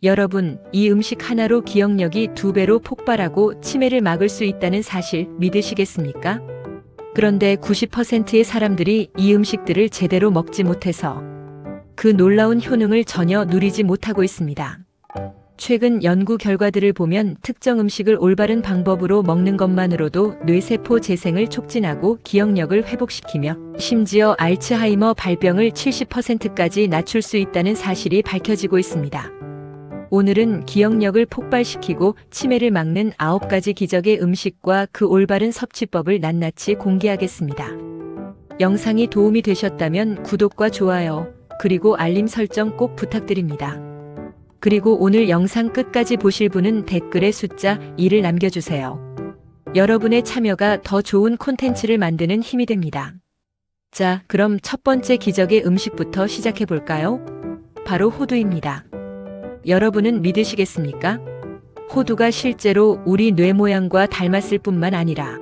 여러분, 이 음식 하나로 기억력이 2배로 폭발하고 치매를 막을 수 있다는 사실 믿으시겠습니까? 그런데 90%의 사람들이 이 음식들을 제대로 먹지 못해서 그 놀라운 효능을 전혀 누리지 못하고 있습니다. 최근 연구 결과들을 보면 특정 음식을 올바른 방법으로 먹는 것만으로도 뇌세포 재생을 촉진하고 기억력을 회복시키며 심지어 알츠하이머 발병을 70%까지 낮출 수 있다는 사실이 밝혀지고 있습니다. 오늘은 기억력을 폭발시키고 치매를 막는 9가지 기적의 음식과 그 올바른 섭취법을 낱낱이 공개하겠습니다. 영상이 도움이 되셨다면 구독과 좋아요, 그리고 알림 설정 꼭 부탁드립니다. 그리고 오늘 영상 끝까지 보실 분은 댓글에 숫자 2를 남겨주세요. 여러분의 참여가 더 좋은 콘텐츠를 만드는 힘이 됩니다. 자, 그럼 첫 번째 기적의 음식부터 시작해 볼까요? 바로 호두입니다. 여러분은 믿으시겠습니까? 호두가 실제로 우리 뇌 모양과 닮았을 뿐만 아니라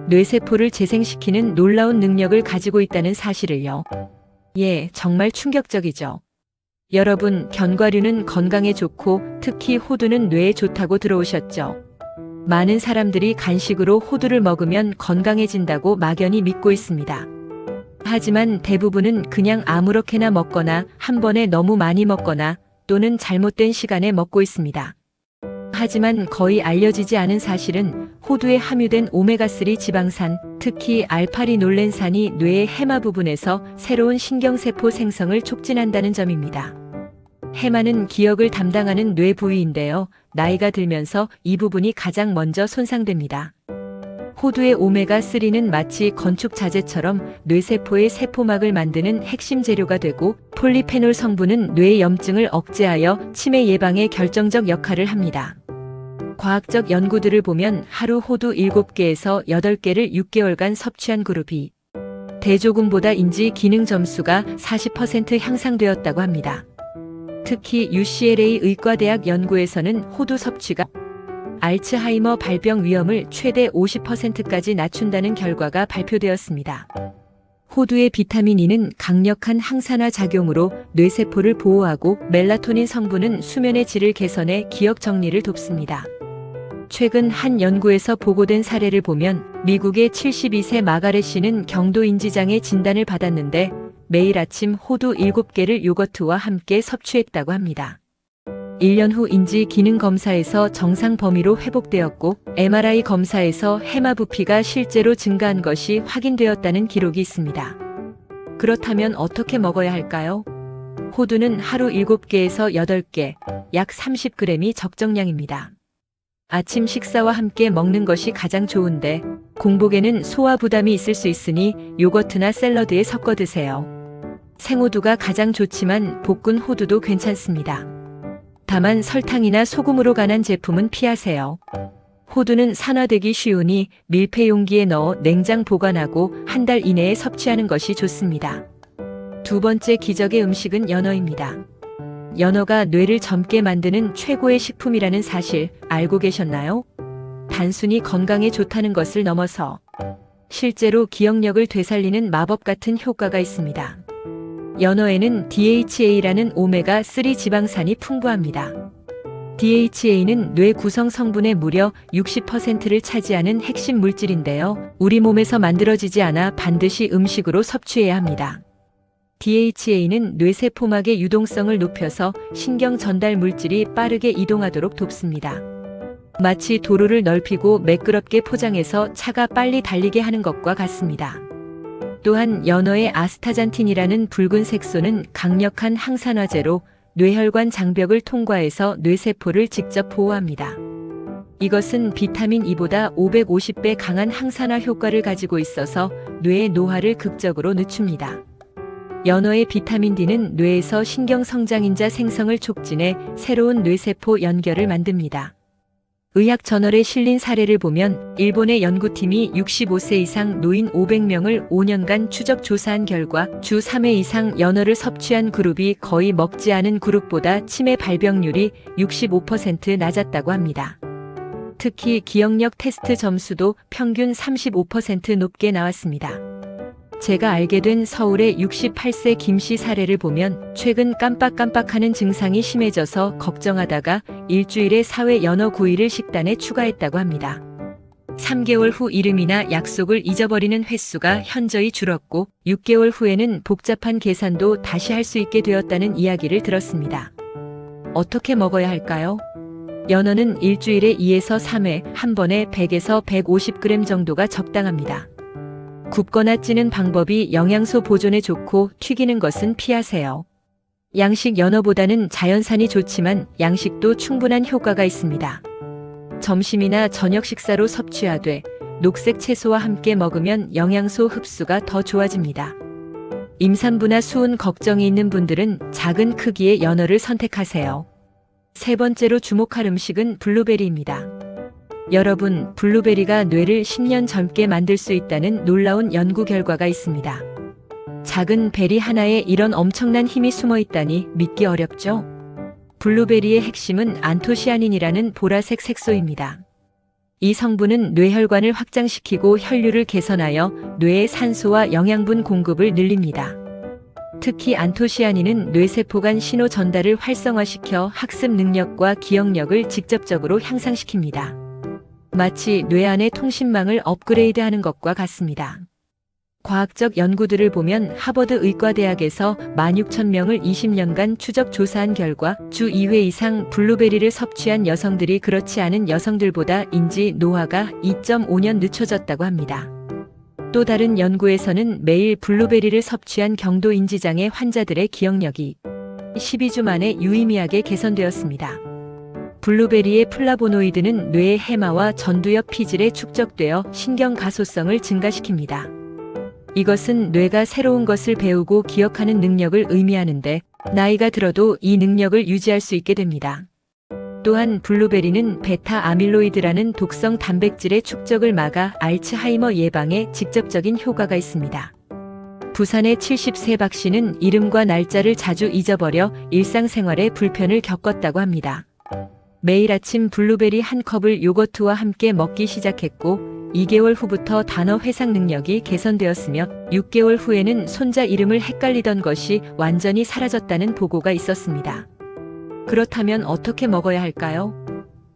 뇌세포를 재생시키는 놀라운 능력을 가지고 있다는 사실을요. 예, 정말 충격적이죠. 여러분, 견과류는 건강에 좋고 특히 호두는 뇌에 좋다고 들어오셨죠? 많은 사람들이 간식으로 호두를 먹으면 건강해진다고 막연히 믿고 있습니다. 하지만 대부분은 그냥 아무렇게나 먹거나 한 번에 너무 많이 먹거나 또는 잘못된 시간에 먹고 있습니다. 하지만 거의 알려지지 않은 사실은 호두에 함유된 오메가3 지방산, 특히 알파리놀렌산이 뇌의 해마 부분에서 새로운 신경세포 생성을 촉진한다는 점입니다. 해마는 기억을 담당하는 뇌 부위인데요. 나이가 들면서 이 부분이 가장 먼저 손상됩니다. 호두의 오메가3는 마치 건축 자재처럼 뇌세포의 세포막을 만드는 핵심 재료가 되고 폴리페놀 성분은 뇌 염증을 억제하여 치매 예방에 결정적 역할을 합니다. 과학적 연구들을 보면 하루 호두 7개에서 8개를 6개월간 섭취한 그룹이 대조군보다 인지 기능 점수가 40% 향상되었다고 합니다. 특히 UCLA 의과대학 연구에서는 호두 섭취가 알츠하이머 발병 위험을 최대 50%까지 낮춘다는 결과가 발표되었습니다. 호두의 비타민 E는 강력한 항산화 작용으로 뇌세포를 보호하고 멜라토닌 성분은 수면의 질을 개선해 기억 정리를 돕습니다. 최근 한 연구에서 보고된 사례를 보면 미국의 72세 마가렛 씨는 경도 인지장애 진단을 받았는데 매일 아침 호두 7개를 요거트와 함께 섭취했다고 합니다. 1년 후 인지 기능 검사에서 정상 범위로 회복되었고 MRI 검사에서 해마 부피가 실제로 증가한 것이 확인되었다는 기록이 있습니다. 그렇다면 어떻게 먹어야 할까요? 호두는 하루 7개에서 8개, 약 30g이 적정량입니다. 아침 식사와 함께 먹는 것이 가장 좋은데 공복에는 소화 부담이 있을 수 있으니 요거트나 샐러드에 섞어 드세요. 생호두가 가장 좋지만 볶은 호두도 괜찮습니다. 다만 설탕이나 소금으로 간한 제품은 피하세요. 호두는 산화되기 쉬우니 밀폐 용기에 넣어 냉장 보관하고 한 달 이내에 섭취하는 것이 좋습니다. 두 번째 기적의 음식은 연어입니다. 연어가 뇌를 젊게 만드는 최고의 식품이라는 사실 알고 계셨나요? 단순히 건강에 좋다는 것을 넘어서 실제로 기억력을 되살리는 마법 같은 효과가 있습니다. 연어에는 DHA라는 오메가3 지방산이 풍부합니다. DHA는 뇌 구성 성분의 무려 60%를 차지하는 핵심 물질인데요. 우리 몸에서 만들어지지 않아 반드시 음식으로 섭취해야 합니다. DHA는 뇌세포막의 유동성을 높여서 신경 전달 물질이 빠르게 이동하도록 돕습니다. 마치 도로를 넓히고 매끄럽게 포장해서 차가 빨리 달리게 하는 것과 같습니다. 또한 연어의 아스타잔틴이라는 붉은 색소는 강력한 항산화제로 뇌혈관 장벽을 통과해서 뇌세포를 직접 보호합니다. 이것은 비타민 E보다 550배 강한 항산화 효과를 가지고 있어서 뇌의 노화를 극적으로 늦춥니다. 연어의 비타민 D는 뇌에서 신경성장인자 생성을 촉진해 새로운 뇌세포 연결을 만듭니다. 의학 저널에 실린 사례를 보면 일본의 연구팀이 65세 이상 노인 500명을 5년간 추적 조사한 결과 주 3회 이상 연어를 섭취한 그룹이 거의 먹지 않은 그룹보다 치매 발병률이 65% 낮았다고 합니다. 특히 기억력 테스트 점수도 평균 35% 높게 나왔습니다. 제가 알게 된 서울의 68세 김 씨 사례를 보면 최근 깜빡깜빡하는 증상이 심해져서 걱정하다가 일주일에 사회 연어 구이를 식단에 추가했다고 합니다. 3개월 후 이름이나 약속을 잊어버리는 횟수가 현저히 줄었고 6개월 후에는 복잡한 계산도 다시 할 수 있게 되었다는 이야기를 들었습니다. 어떻게 먹어야 할까요? 연어는 일주일에 2에서 3회, 한 번에 100에서 150g 정도가 적당합니다. 굽거나 찌는 방법이 영양소 보존에 좋고 튀기는 것은 피하세요. 양식 연어보다는 자연산이 좋지만 양식도 충분한 효과가 있습니다. 점심이나 저녁 식사로 섭취하되 녹색 채소와 함께 먹으면 영양소 흡수가 더 좋아집니다. 임산부나 수은 걱정이 있는 분들은 작은 크기의 연어를 선택하세요. 세 번째로 주목할 음식은 블루베리입니다. 여러분, 블루베리가 뇌를 10년 젊게 만들 수 있다는 놀라운 연구 결과가 있습니다. 작은 베리 하나에 이런 엄청난 힘이 숨어 있다니 믿기 어렵죠? 블루베리의 핵심은 안토시아닌이라는 보라색 색소입니다. 이 성분은 뇌혈관을 확장시키고 혈류를 개선하여 뇌의 산소와 영양분 공급을 늘립니다. 특히 안토시아닌은 뇌세포 간 신호 전달을 활성화시켜 학습 능력과 기억력을 직접적으로 향상시킵니다. 마치 뇌 안의 통신망을 업그레이드하는 것과 같습니다. 과학적 연구들을 보면 하버드 의과대학에서 16,000명을 20년간 추적 조사한 결과 주 2회 이상 블루베리를 섭취한 여성들이 그렇지 않은 여성들보다 인지 노화가 2.5년 늦춰졌다고 합니다. 또 다른 연구에서는 매일 블루베리를 섭취한 경도 인지장애 환자들의 기억력이 12주 만에 유의미하게 개선되었습니다. 블루베리의 플라보노이드는 뇌의 해마와 전두엽 피질에 축적되어 신경 가소성을 증가시킵니다. 이것은 뇌가 새로운 것을 배우고 기억하는 능력을 의미하는데 나이가 들어도 이 능력을 유지할 수 있게 됩니다. 또한 블루베리는 베타 아밀로이드라는 독성 단백질의 축적을 막아 알츠하이머 예방에 직접적인 효과가 있습니다. 부산의 70세 박 씨는 이름과 날짜를 자주 잊어버려 일상생활에 불편을 겪었다고 합니다. 매일 아침 블루베리 한 컵을 요거트와 함께 먹기 시작했고 2개월 후부터 단어 회상 능력이 개선되었으며 6개월 후에는 손자 이름을 헷갈리던 것이 완전히 사라졌다는 보고가 있었습니다. 그렇다면 어떻게 먹어야 할까요?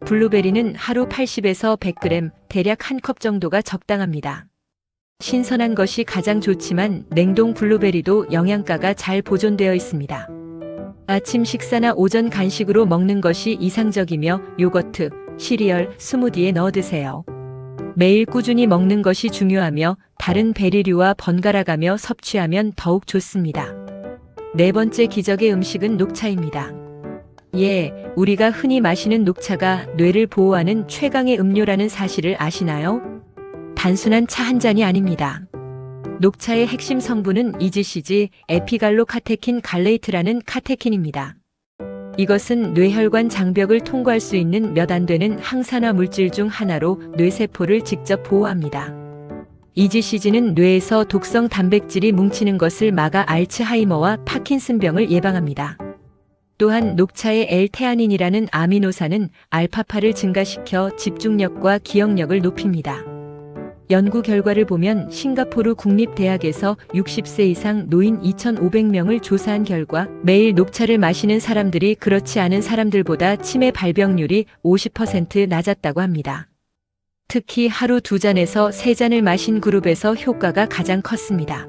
블루베리는 하루 80에서 100g, 대략 한 컵 정도가 적당합니다. 신선한 것이 가장 좋지만 냉동 블루베리도 영양가가 잘 보존되어 있습니다. 아침 식사나 오전 간식으로 먹는 것이 이상적이며 요거트, 시리얼, 스무디에 넣어 드세요. 매일 꾸준히 먹는 것이 중요하며 다른 베리류와 번갈아가며 섭취하면 더욱 좋습니다. 네 번째 기적의 음식은 녹차입니다. 예, 우리가 흔히 마시는 녹차가 뇌를 보호하는 최강의 음료라는 사실을 아시나요? 단순한 차 한 잔이 아닙니다. 녹차의 핵심 성분은 EGCG, 에피갈로카테킨 갈레이트라는 카테킨입니다. 이것은 뇌혈관 장벽을 통과할 수 있는 몇 안 되는 항산화 물질 중 하나로 뇌세포를 직접 보호합니다. EGCG는 뇌에서 독성 단백질이 뭉치는 것을 막아 알츠하이머와 파킨슨병을 예방합니다. 또한 녹차의 L테아닌이라는 아미노산은 알파파를 증가시켜 집중력과 기억력을 높입니다. 연구 결과를 보면 싱가포르 국립대학에서 60세 이상 노인 2,500명을 조사한 결과 매일 녹차를 마시는 사람들이 그렇지 않은 사람들보다 치매 발병률이 50% 낮았다고 합니다. 특히 하루 2잔에서 3잔을 마신 그룹에서 효과가 가장 컸습니다.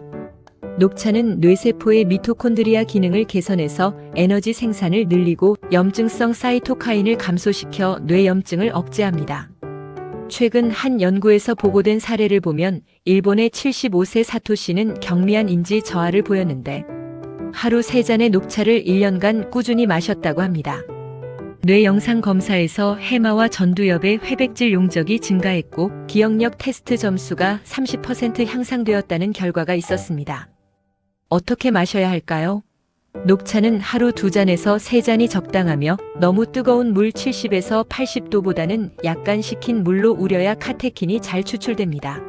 녹차는 뇌세포의 미토콘드리아 기능을 개선해서 에너지 생산을 늘리고 염증성 사이토카인을 감소시켜 뇌염증을 억제합니다. 최근 한 연구에서 보고된 사례를 보면 일본의 75세 사토씨는 경미한 인지 저하를 보였는데 하루 3잔의 녹차를 1년간 꾸준히 마셨다고 합니다. 뇌 영상 검사에서 해마와 전두엽의 회백질 용적이 증가했고 기억력 테스트 점수가 30% 향상되었다는 결과가 있었습니다. 어떻게 마셔야 할까요? 녹차는 하루 2잔에서 3잔이 적당하며 너무 뜨거운 물 70에서 80도보다는 약간 식힌 물로 우려야 카테킨이 잘 추출됩니다.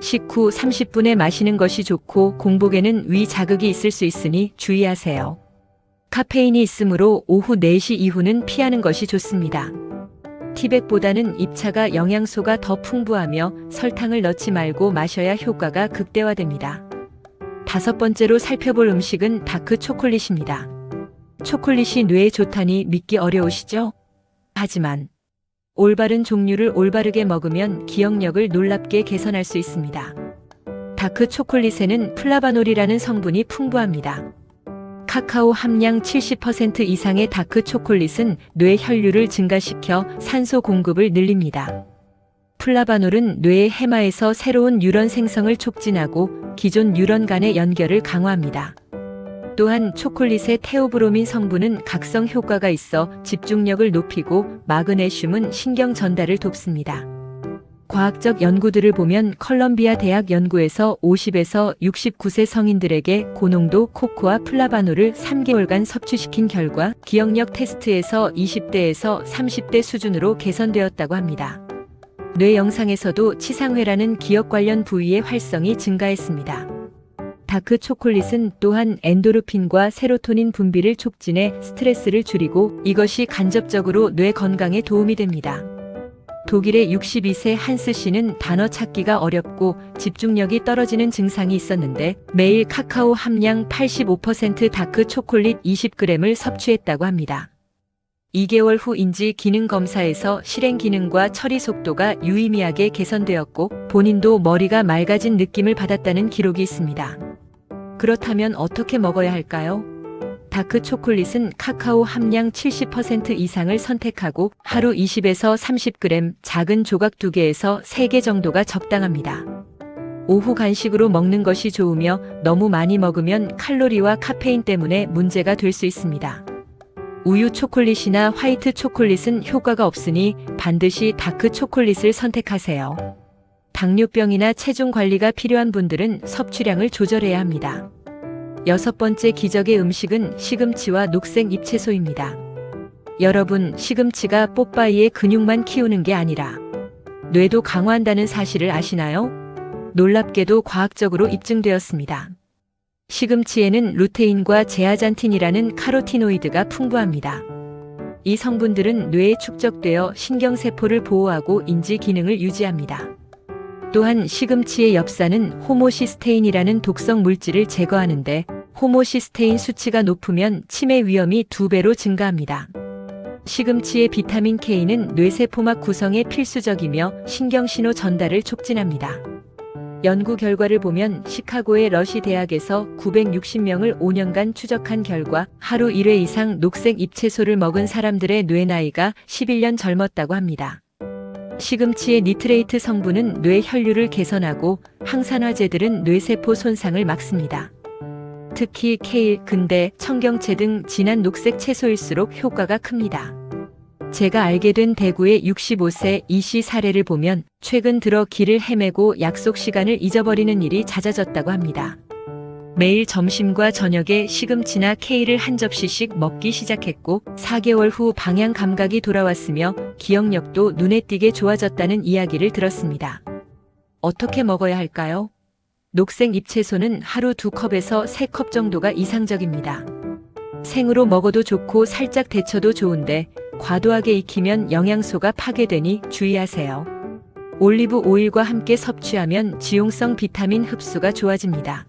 식후 30분에 마시는 것이 좋고 공복에는 위 자극이 있을 수 있으니 주의하세요. 카페인이 있으므로 오후 4시 이후는 피하는 것이 좋습니다. 티백보다는 잎차가 영양소가 더 풍부하며 설탕을 넣지 말고 마셔야 효과가 극대화됩니다. 5번째로 살펴볼 음식은 다크 초콜릿입니다. 초콜릿이 뇌에 좋다니 믿기 어려우시죠? 하지만 올바른 종류를 올바르게 먹으면 기억력을 놀랍게 개선할 수 있습니다. 다크 초콜릿에는 플라바놀이라는 성분이 풍부합니다. 카카오 함량 70% 이상의 다크 초콜릿은 뇌 혈류를 증가시켜 산소 공급을 늘립니다. 플라바놀은 뇌의 해마에서 새로운 뉴런 생성을 촉진하고 기존 뉴런 간의 연결을 강화합니다. 또한 초콜릿의 테오브로민 성분은 각성 효과가 있어 집중력을 높이고 마그네슘은 신경 전달을 돕습니다. 과학적 연구들을 보면 컬럼비아 대학 연구에서 50에서 69세 성인들에게 고농도 코코아 플라바놀을 3개월간 섭취시킨 결과 기억력 테스트에서 20대에서 30대 수준으로 개선되었다고 합니다. 뇌 영상에서도 치상회라는 기억 관련 부위의 활성이 증가했습니다. 다크 초콜릿은 또한 엔도르핀과 세로토닌 분비를 촉진해 스트레스를 줄이고 이것이 간접적으로 뇌 건강에 도움이 됩니다. 독일의 62세 한스 씨는 단어 찾기가 어렵고 집중력이 떨어지는 증상이 있었는데 매일 카카오 함량 85% 다크 초콜릿 20g을 섭취했다고 합니다. 2개월 후 인지 기능 검사에서 실행 기능과 처리 속도가 유의미하게 개선되었고 본인도 머리가 맑아진 느낌을 받았다는 기록이 있습니다. 그렇다면 어떻게 먹어야 할까요? 다크 초콜릿은 카카오 함량 70% 이상을 선택하고 하루 20에서 30g, 작은 조각 2개에서 3개 정도가 적당합니다. 오후 간식으로 먹는 것이 좋으며 너무 많이 먹으면 칼로리와 카페인 때문에 문제가 될 수 있습니다. 우유 초콜릿이나 화이트 초콜릿은 효과가 없으니 반드시 다크 초콜릿을 선택하세요. 당뇨병이나 체중 관리가 필요한 분들은 섭취량을 조절해야 합니다. 6번째 기적의 음식은 시금치와 녹색 잎채소입니다. 여러분, 시금치가 뽀빠이의 근육만 키우는 게 아니라 뇌도 강화한다는 사실을 아시나요? 놀랍게도 과학적으로 입증되었습니다. 시금치에는 루테인과 제아잔틴이라는 카로티노이드가 풍부합니다. 이 성분들은 뇌에 축적되어 신경세포를 보호하고 인지 기능을 유지합니다. 또한 시금치의 엽산은 호모시스테인이라는 독성 물질을 제거하는데 호모시스테인 수치가 높으면 치매 위험이 2배로 증가합니다. 시금치의 비타민 K는 뇌세포막 구성에 필수적이며 신경신호 전달을 촉진합니다. 연구 결과를 보면 시카고의 러시 대학에서 960명을 5년간 추적한 결과 하루 1회 이상 녹색 잎채소를 먹은 사람들의 뇌 나이가 11년 젊었다고 합니다. 시금치의 니트레이트 성분은 뇌 혈류를 개선하고 항산화제들은 뇌세포 손상을 막습니다. 특히 케일, 근대, 청경채 등 진한 녹색 채소일수록 효과가 큽니다. 제가 알게 된 대구의 65세 이씨 사례를 보면 최근 들어 길을 헤매고 약속 시간을 잊어버리는 일이 잦아졌다고 합니다. 매일 점심과 저녁에 시금치나 케일을 한 접시씩 먹기 시작했고 4개월 후 방향 감각이 돌아왔으며 기억력도 눈에 띄게 좋아졌다는 이야기를 들었습니다. 어떻게 먹어야 할까요? 녹색 잎채소는 하루 2컵에서 3컵 정도가 이상적입니다. 생으로 먹어도 좋고 살짝 데쳐도 좋은데 과도하게 익히면 영양소가 파괴되니 주의하세요. 올리브 오일과 함께 섭취하면 지용성 비타민 흡수가 좋아집니다.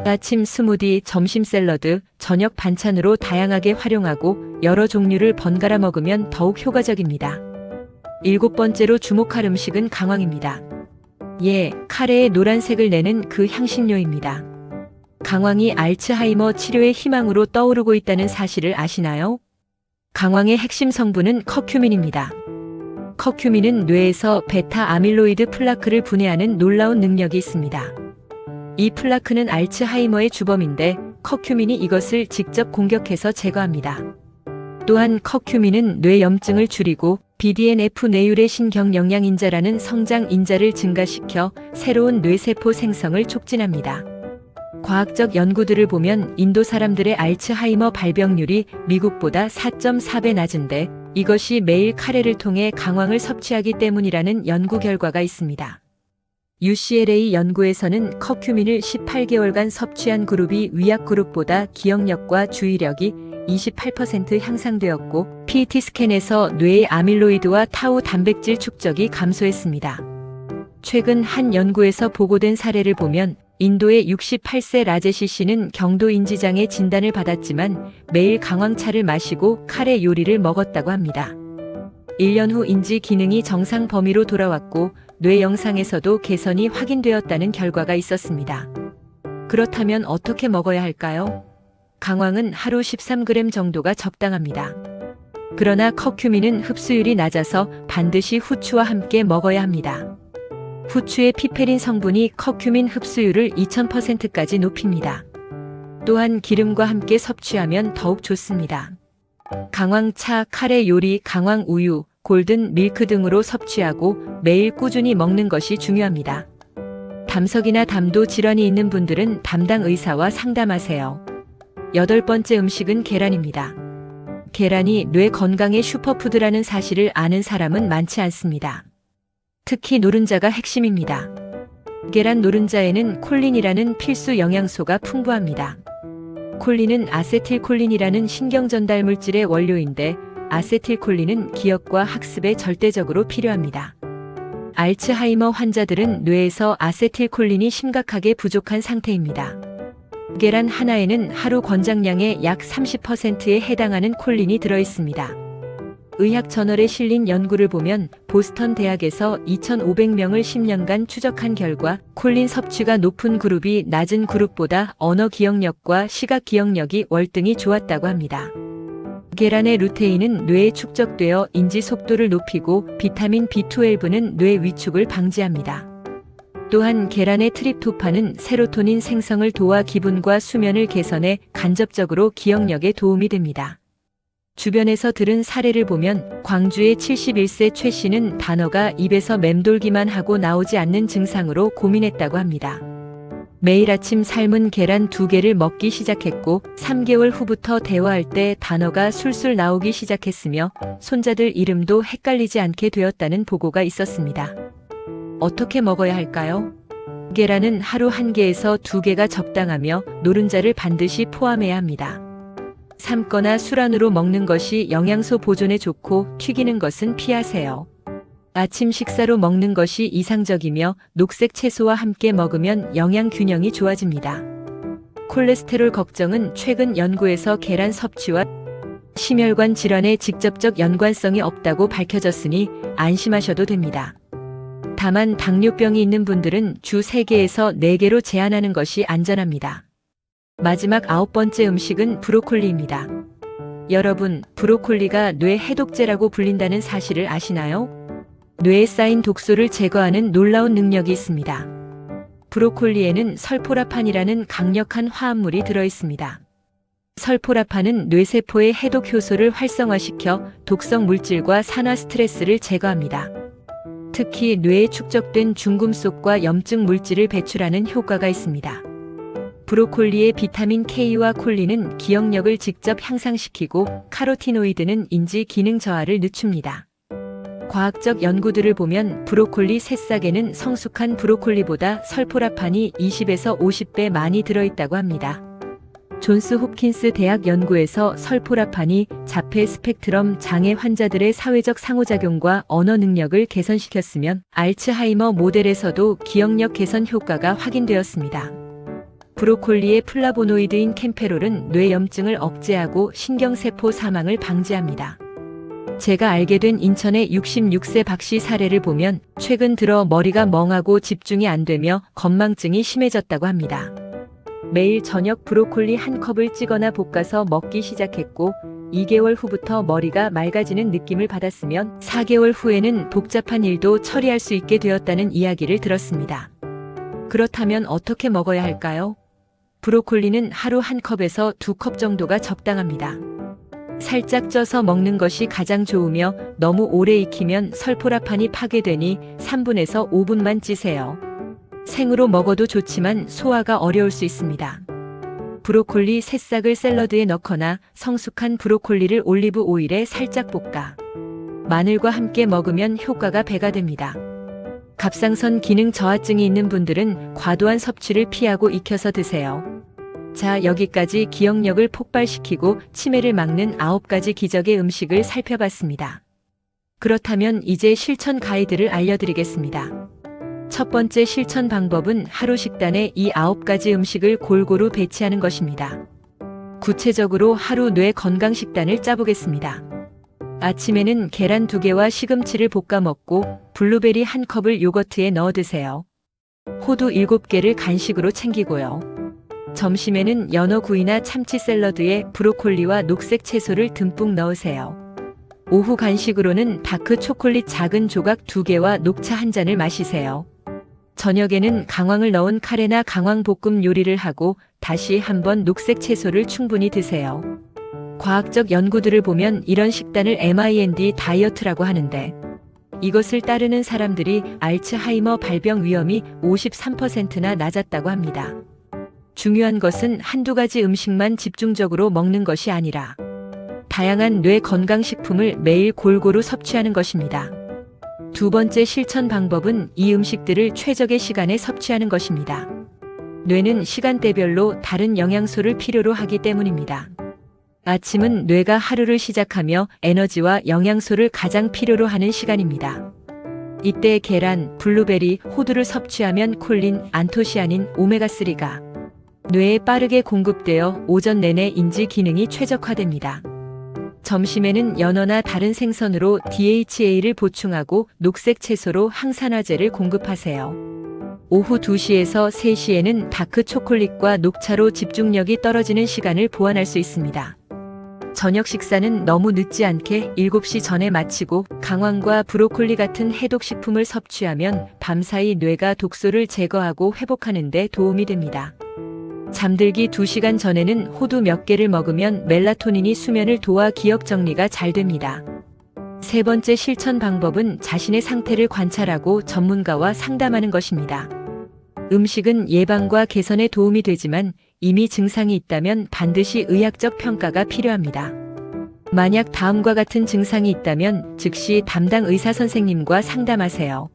아침 스무디, 점심 샐러드, 저녁 반찬으로 다양하게 활용하고 여러 종류를 번갈아 먹으면 더욱 효과적입니다. 7번째로 주목할 음식은 강황입니다. 예, 카레의 노란색을 내는 그 향신료입니다. 강황이 알츠하이머 치료의 희망으로 떠오르고 있다는 사실을 아시나요? 강황의 핵심 성분은 커큐민입니다. 커큐민은 뇌에서 베타 아밀로이드 플라크를 분해하는 놀라운 능력이 있습니다. 이 플라크는 알츠하이머의 주범인데 커큐민이 이것을 직접 공격해서 제거합니다. 또한 커큐민은 뇌 염증을 줄이고 BDNF 뇌율의 신경영양인자라는 성장인자를 증가시켜 새로운 뇌세포 생성을 촉진합니다. 과학적 연구들을 보면 인도 사람들의 알츠하이머 발병률이 미국보다 4.4배 낮은데 이것이 매일 카레를 통해 강황을 섭취하기 때문이라는 연구 결과가 있습니다. UCLA 연구에서는 커큐민을 18개월간 섭취한 그룹이 위약 그룹보다 기억력과 주의력이 28% 향상되었고 PET 스캔에서 뇌의 아밀로이드와 타우 단백질 축적이 감소했습니다. 최근 한 연구에서 보고된 사례를 보면 인도의 68세 라제시 씨는 경도 인지장애 진단을 받았지만 매일 강황차를 마시고 카레 요리를 먹었다고 합니다. 1년 후 인지 기능이 정상 범위로 돌아왔고 뇌 영상에서도 개선이 확인되었다는 결과가 있었습니다. 그렇다면 어떻게 먹어야 할까요? 강황은 하루 13g 정도가 적당합니다. 그러나 커큐민은 흡수율이 낮아서 반드시 후추와 함께 먹어야 합니다. 후추의 피페린 성분이 커큐민 흡수율을 2000%까지 높입니다. 또한 기름과 함께 섭취하면 더욱 좋습니다. 강황차, 카레 요리, 강황 우유, 골든 밀크 등으로 섭취하고 매일 꾸준히 먹는 것이 중요합니다. 담석이나 담도 질환이 있는 분들은 담당 의사와 상담하세요. 8번째 음식은 계란입니다. 계란이 뇌 건강의 슈퍼푸드라는 사실을 아는 사람은 많지 않습니다. 특히 노른자가 핵심입니다. 계란 노른자에는 콜린이라는 필수 영양소가 풍부합니다. 콜린은 아세틸콜린이라는 신경전달 물질의 원료인데 아세틸콜린은 기억과 학습에 절대적으로 필요합니다. 알츠하이머 환자들은 뇌에서 아세틸콜린이 심각하게 부족한 상태입니다. 계란 하나에는 하루 권장량의 약 30%에 해당하는 콜린이 들어있습니다. 의학 저널에 실린 연구를 보면 보스턴 대학에서 2,500명을 10년간 추적한 결과 콜린 섭취가 높은 그룹이 낮은 그룹보다 언어 기억력과 시각 기억력이 월등히 좋았다고 합니다. 계란의 루테인은 뇌에 축적되어 인지 속도를 높이고 비타민 B12는 뇌 위축을 방지합니다. 또한 계란의 트립토판은 세로토닌 생성을 도와 기분과 수면을 개선해 간접적으로 기억력에 도움이 됩니다. 주변에서 들은 사례를 보면 광주의 71세 최 씨는 단어가 입에서 맴돌기만 하고 나오지 않는 증상으로 고민했다고 합니다. 매일 아침 삶은 계란 2개를 먹기 시작했고 3개월 후부터 대화할 때 단어가 술술 나오기 시작했으며 손자들 이름도 헷갈리지 않게 되었다는 보고가 있었습니다. 어떻게 먹어야 할까요? 계란은 하루 1개에서 2개가 적당하며 노른자를 반드시 포함해야 합니다. 삶거나 술안으로 먹는 것이 영양소 보존에 좋고 튀기는 것은 피하세요. 아침 식사로 먹는 것이 이상적이며 녹색 채소와 함께 먹으면 영양 균형이 좋아집니다. 콜레스테롤 걱정은 최근 연구에서 계란 섭취와 심혈관 질환의 직접적 연관성이 없다고 밝혀졌으니 안심하셔도 됩니다. 다만 당뇨병이 있는 분들은 주 3개에서 4개로 제한하는 것이 안전합니다. 마지막 9번째 음식은 브로콜리입니다. 여러분, 브로콜리가 뇌 해독제라고 불린다는 사실을 아시나요? 뇌에 쌓인 독소를 제거하는 놀라운 능력이 있습니다. 브로콜리에는 설포라판이라는 강력한 화합물이 들어있습니다. 설포라판은 뇌세포의 해독 효소를 활성화시켜 독성 물질과 산화 스트레스를 제거합니다. 특히 뇌에 축적된 중금속과 염증 물질을 배출하는 효과가 있습니다. 브로콜리의 비타민 K와 콜린은 기억력을 직접 향상시키고 카로티노이드는 인지 기능 저하를 늦춥니다. 과학적 연구들을 보면 브로콜리 새싹에는 성숙한 브로콜리보다 설포라판이 20에서 50배 많이 들어있다고 합니다. 존스 홉킨스 대학 연구에서 설포라판이 자폐 스펙트럼 장애 환자들의 사회적 상호작용과 언어 능력을 개선시켰으면 알츠하이머 모델에서도 기억력 개선 효과가 확인되었습니다. 브로콜리의 플라보노이드인 캠페롤은 뇌염증을 억제하고 신경세포 사망을 방지합니다. 제가 알게 된 인천의 66세 박씨 사례를 보면 최근 들어 머리가 멍하고 집중이 안 되며 건망증이 심해졌다고 합니다. 매일 저녁 브로콜리 한 컵을 찌거나 볶아서 먹기 시작했고 2개월 후부터 머리가 맑아지는 느낌을 받았으면 4개월 후에는 복잡한 일도 처리할 수 있게 되었다는 이야기를 들었습니다. 그렇다면 어떻게 먹어야 할까요? 브로콜리는 하루 1컵에서 2컵 정도가 적당합니다. 살짝 쪄서 먹는 것이 가장 좋으며 너무 오래 익히면 설포라판이 파괴되니 3분에서 5분만 찌세요. 생으로 먹어도 좋지만 소화가 어려울 수 있습니다. 브로콜리 새싹을 샐러드에 넣거나 성숙한 브로콜리를 올리브 오일에 살짝 볶아 마늘과 함께 먹으면 효과가 배가 됩니다. 갑상선 기능 저하증이 있는 분들은 과도한 섭취를 피하고 익혀서 드세요. 자, 여기까지 기억력을 폭발시키고 치매를 막는 9가지 기적의 음식을 살펴봤습니다. 그렇다면 이제 실천 가이드를 알려드리겠습니다. 첫 번째 실천 방법은 하루 식단에 이 9가지 음식을 골고루 배치하는 것입니다. 구체적으로 하루 뇌 건강 식단을 짜보겠습니다. 아침에는 계란 2개와 시금치를 볶아 먹고 블루베리 1컵을 요거트에 넣어 드세요. 호두 7개를 간식으로 챙기고요. 점심에는 연어구이나 참치 샐러드에 브로콜리와 녹색 채소를 듬뿍 넣으세요. 오후 간식으로는 다크 초콜릿 작은 조각 2개와 녹차 1잔을 마시세요. 저녁에는 강황을 넣은 카레나 강황 볶음 요리를 하고 다시 한번 녹색 채소를 충분히 드세요. 과학적 연구들을 보면 이런 식단을 MIND 다이어트라고 하는데, 이것을 따르는 사람들이 알츠하이머 발병 위험이 53%나 낮았다고 합니다. 중요한 것은 한두 가지 음식만 집중적으로 먹는 것이 아니라 다양한 뇌 건강식품을 매일 골고루 섭취하는 것입니다. 두 번째 실천 방법은 이 음식들을 최적의 시간에 섭취하는 것입니다. 뇌는 시간대별로 다른 영양소를 필요로 하기 때문입니다. 아침은 뇌가 하루를 시작하며 에너지와 영양소를 가장 필요로 하는 시간입니다. 이때 계란, 블루베리, 호두를 섭취하면 콜린, 안토시아닌, 오메가3가 뇌에 빠르게 공급되어 오전 내내 인지 기능이 최적화됩니다. 점심에는 연어나 다른 생선으로 DHA를 보충하고 녹색 채소로 항산화제를 공급하세요. 오후 2시에서 3시에는 다크 초콜릿과 녹차로 집중력이 떨어지는 시간을 보완할 수 있습니다. 저녁 식사는 너무 늦지 않게 7시 전에 마치고 강황과 브로콜리 같은 해독식품을 섭취하면 밤사이 뇌가 독소를 제거하고 회복하는 데 도움이 됩니다. 잠들기 2시간 전에는 호두 몇 개를 먹으면 멜라토닌이 수면을 도와 기억 정리가 잘 됩니다. 세 번째 실천 방법은 자신의 상태를 관찰하고 전문가와 상담하는 것입니다. 음식은 예방과 개선에 도움이 되지만 이미 증상이 있다면 반드시 의학적 평가가 필요합니다. 만약 다음과 같은 증상이 있다면 즉시 담당 의사 선생님과 상담하세요.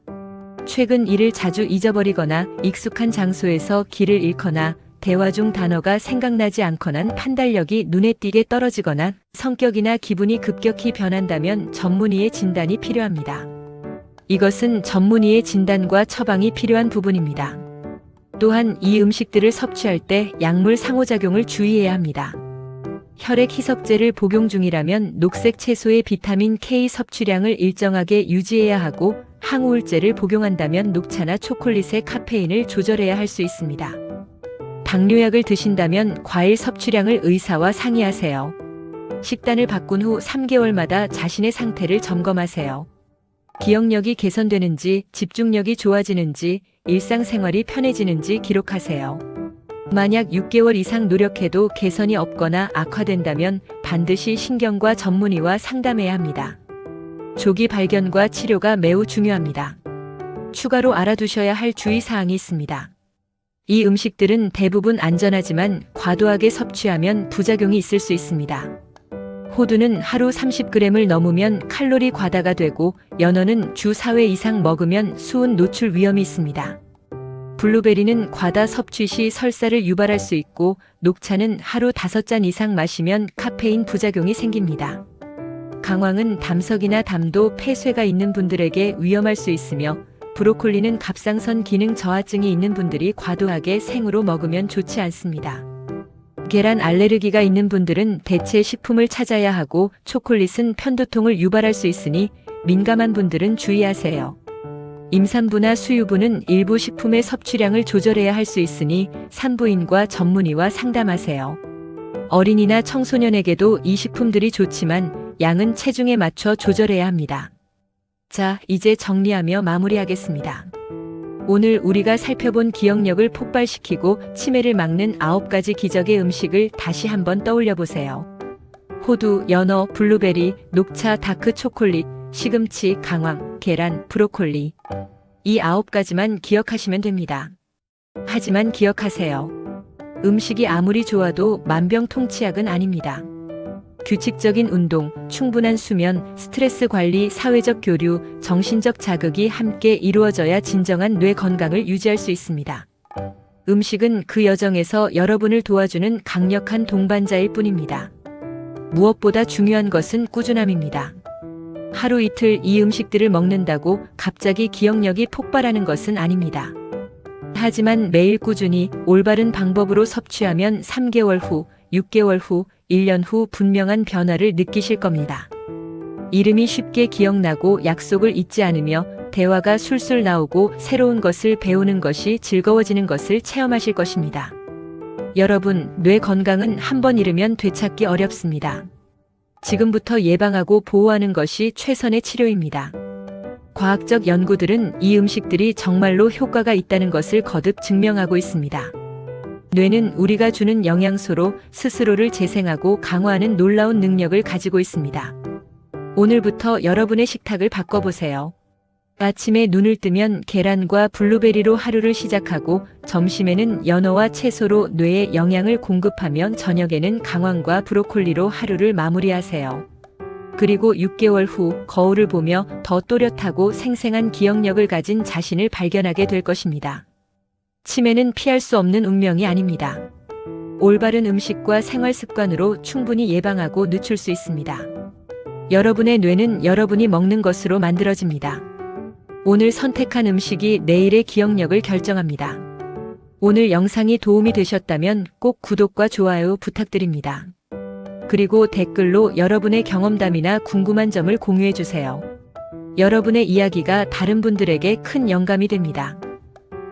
최근 일을 자주 잊어버리거나 익숙한 장소에서 길을 잃거나 대화 중 단어가 생각나지 않거나 판단력이 눈에 띄게 떨어지거나 성격이나 기분이 급격히 변한다면 전문의의 진단이 필요합니다. 이것은 전문의의 진단과 처방이 필요한 부분입니다. 또한 이 음식들을 섭취할 때 약물 상호작용을 주의해야 합니다. 혈액 희석제를 복용 중이라면 녹색 채소의 비타민 K 섭취량을 일정하게 유지해야 하고 항우울제를 복용한다면 녹차나 초콜릿의 카페인을 조절해야 할 수 있습니다. 당뇨약을 드신다면 과일 섭취량을 의사와 상의하세요. 식단을 바꾼 후 3개월마다 자신의 상태를 점검하세요. 기억력이 개선되는지, 집중력이 좋아지는지, 일상생활이 편해지는지 기록하세요. 만약 6개월 이상 노력해도 개선이 없거나 악화된다면 반드시 신경과 전문의와 상담해야 합니다. 조기 발견과 치료가 매우 중요합니다. 추가로 알아두셔야 할 주의사항이 있습니다. 이 음식들은 대부분 안전하지만 과도하게 섭취하면 부작용이 있을 수 있습니다. 호두는 하루 30g을 넘으면 칼로리 과다가 되고 연어는 주 4회 이상 먹으면 수은 노출 위험이 있습니다. 블루베리는 과다 섭취 시 설사를 유발할 수 있고 녹차는 하루 5잔 이상 마시면 카페인 부작용이 생깁니다. 강황은 담석이나 담도 폐쇄가 있는 분들에게 위험할 수 있으며 브로콜리는 갑상선 기능 저하증이 있는 분들이 과도하게 생으로 먹으면 좋지 않습니다. 계란 알레르기가 있는 분들은 대체 식품을 찾아야 하고 초콜릿은 편두통을 유발할 수 있으니 민감한 분들은 주의하세요. 임산부나 수유부는 일부 식품의 섭취량을 조절해야 할 수 있으니 산부인과 전문의와 상담하세요. 어린이나 청소년에게도 이 식품들이 좋지만 양은 체중에 맞춰 조절해야 합니다. 자, 이제 정리하며 마무리하겠습니다. 오늘 우리가 살펴본 기억력을 폭발시키고 치매를 막는 9가지 기적의 음식을 다시 한번 떠올려 보세요. 호두, 연어, 블루베리, 녹차, 다크 초콜릿, 시금치, 강황, 계란, 브로콜리. 이 9가지만 기억하시면 됩니다. 하지만 기억하세요. 음식이 아무리 좋아도 만병통치약은 아닙니다. 규칙적인 운동, 충분한 수면, 스트레스 관리, 사회적 교류, 정신적 자극이 함께 이루어져야 진정한 뇌 건강을 유지할 수 있습니다. 음식은 그 여정에서 여러분을 도와주는 강력한 동반자일 뿐입니다. 무엇보다 중요한 것은 꾸준함입니다. 하루 이틀 이 음식들을 먹는다고 갑자기 기억력이 폭발하는 것은 아닙니다. 하지만 매일 꾸준히 올바른 방법으로 섭취하면 3개월 후, 6개월 후, 1년 후 분명한 변화를 느끼실 겁니다. 이름이 쉽게 기억나고 약속을 잊지 않으며 대화가 술술 나오고 새로운 것을 배우는 것이 즐거워지는 것을 체험하실 것입니다. 여러분, 뇌 건강은 한 번 잃으면 되찾기 어렵습니다. 지금부터 예방하고 보호하는 것이 최선의 치료입니다. 과학적 연구들은 이 음식들이 정말로 효과가 있다는 것을 거듭 증명하고 있습니다. 뇌는 우리가 주는 영양소로 스스로를 재생하고 강화하는 놀라운 능력을 가지고 있습니다. 오늘부터 여러분의 식탁을 바꿔보세요. 아침에 눈을 뜨면 계란과 블루베리로 하루를 시작하고 점심에는 연어와 채소로 뇌에 영양을 공급하면 저녁에는 강황과 브로콜리로 하루를 마무리하세요. 그리고 6개월 후 거울을 보며 더 또렷하고 생생한 기억력을 가진 자신을 발견하게 될 것입니다. 치매는 피할 수 없는 운명이 아닙니다. 올바른 음식과 생활 습관으로 충분히 예방하고 늦출 수 있습니다. 여러분의 뇌는 여러분이 먹는 것으로 만들어집니다. 오늘 선택한 음식이 내일의 기억력을 결정합니다. 오늘 영상이 도움이 되셨다면 꼭 구독과 좋아요 부탁드립니다. 그리고 댓글로 여러분의 경험담이나 궁금한 점을 공유해 주세요. 여러분의 이야기가 다른 분들에게 큰 영감이 됩니다.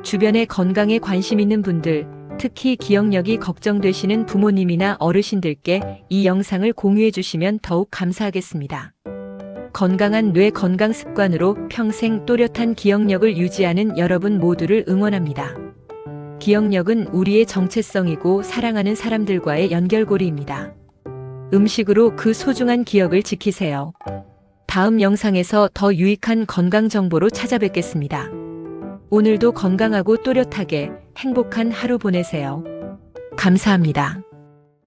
주변에 건강에 관심 있는 분들, 특히 기억력이 걱정되시는 부모님이나 어르신들께 이 영상을 공유해 주시면 더욱 감사하겠습니다. 건강한 뇌 건강 습관으로 평생 또렷한 기억력을 유지하는 여러분 모두를 응원합니다. 기억력은 우리의 정체성이고 사랑하는 사람들과의 연결고리입니다. 음식으로 그 소중한 기억을 지키세요. 다음 영상에서 더 유익한 건강 정보로 찾아뵙겠습니다. 오늘도 건강하고 또렷하게 행복한 하루 보내세요. 감사합니다.